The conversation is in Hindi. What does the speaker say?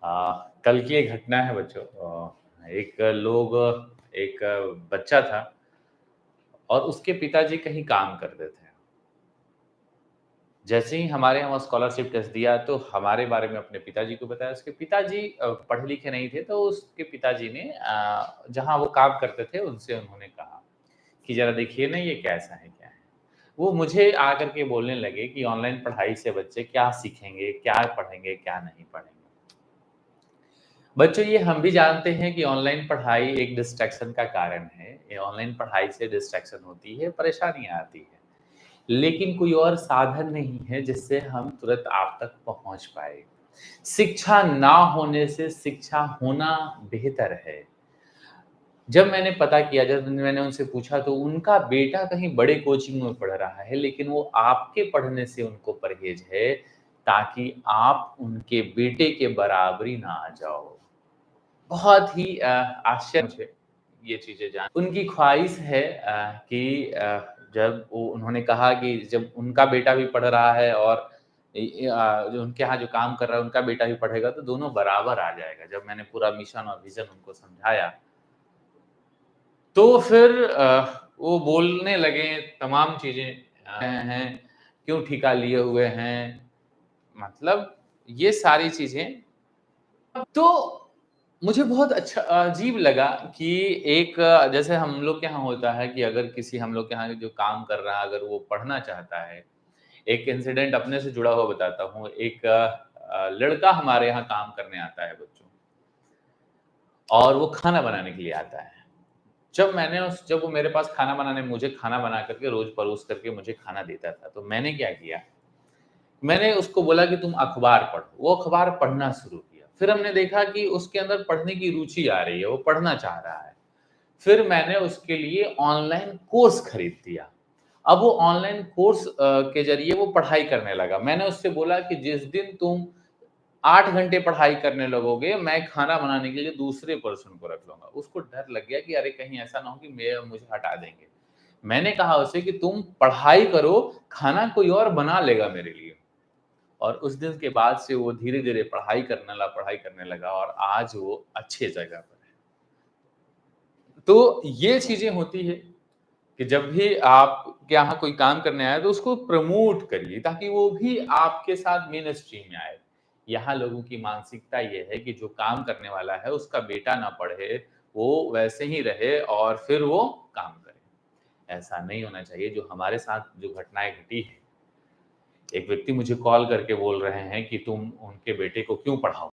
कल की एक घटना है बच्चों। एक बच्चा था और उसके पिताजी कहीं काम करते थे। जैसे ही हमारे यहाँ स्कॉलरशिप टेस्ट दिया तो हमारे बारे में अपने पिताजी को बताया। उसके पिताजी पढ़े लिखे नहीं थे, तो उसके पिताजी ने जहाँ वो काम करते थे उनसे उन्होंने कहा कि ज़रा देखिए ना ये कैसा है, क्या है? वो मुझे आकर के बोलने लगे कि ऑनलाइन पढ़ाई से बच्चे क्या सीखेंगे, क्या पढ़ेंगे, क्या नहीं पढ़ेंगे। बच्चों, ये हम भी जानते हैं कि ऑनलाइन पढ़ाई एक डिस्ट्रैक्शन का कारण है। ये ऑनलाइन पढ़ाई से डिस्ट्रैक्शन होती है, परेशानियाँ आती हैं। लेकिन कोई और साधन नहीं है जिससे हम तुरंत आप तक पहुँच पाएँ। शिक्षा ना होने से शिक्षा होना बेहतर है। जब मैंने उनसे पूछा तो उनका बेटा कहीं बड़े कोचिंग में पढ़ रहा है, लेकिन वो आपके पढ़ने से उनको परहेज़ है, ताकि आप उनके बेटे के बराबरी ना आ जाओ। बहुत ही आश्चर्य मुझे ये चीज़ें जान उनकी ख़्वाहिश है कि जब वो उन्होंने कहा कि जब उनका बेटा भी पढ़ रहा है और जो उनके यहाँ जो काम कर रहा है, उनका बेटा भी पढ़ेगा, तो दोनों बराबर आ जाएगा। जब मैंने पूरा मिशन और विज़न उनको समझाया, तो फिर वो बोलने लगे तमाम चीज़ें हैं, क्यों ठेका लिए हुए हैं, मतलब ये सारी चीज़ें। तो मुझे बहुत अच्छा अजीब लगा कि जैसे हम लोग के यहाँ होता है कि अगर किसी हम लोग के यहाँ जो काम कर रहा है, अगर वो पढ़ना चाहता है, एक इंसिडेंट अपने से जुड़ा हुआ बताता हूँ। एक लड़का हमारे यहाँ काम करने आता है बच्चों, और वो खाना बनाने के लिए आता है। जब वो मेरे पास खाना बनाने मुझे खाना बना कर के रोज़ परोस करके मुझे खाना देता था, तो मैंने क्या किया, मैंने उसको बोला कि तुम अखबार पढ़ो, वो अखबार पढ़ना शुरू किया। फिर हमने देखा कि उसके अंदर पढ़ने की रुचि आ रही है, वो पढ़ना चाह रहा है। फिर मैंने उसके लिए ऑनलाइन कोर्स खरीद दिया। अब वो ऑनलाइन कोर्स के ज़रिए वो पढ़ाई करने लगा। मैंने उससे बोला कि जिस दिन तुम 8 घंटे पढ़ाई करने लगोगे, मैं खाना बनाने के लिए दूसरे पर्सन को रख लूँगा। उसको डर लग गया कि अरे कहीं ऐसा ना हो कि मुझे हटा देंगे। मैंने कहा उसे कि तुम पढ़ाई करो, खाना कोई और बना लेगा मेरे लिए। और उस दिन के बाद से वो धीरे-धीरे पढ़ाई करने लगा और आज वो अच्छी जगह पर है। तो ये चीज़ें होती हैं कि जब भी आपके यहाँ कोई काम करने आए तो उसको प्रमोट करिए, ताकि वो भी आपके साथ मेन स्ट्रीम में आए। यहाँ लोगों की मानसिकता ये है कि जो काम करने वाला है उसका बेटा ना पढ़े, वो वैसे ही रहे और फिर वो काम करे। ऐसा नहीं होना चाहिए। जो हमारे साथ जो घटनाएँ घटी हैं, एक व्यक्ति मुझे कॉल करके बोल रहे हैं कि तुम उनके बेटे को क्यों पढ़ाओ?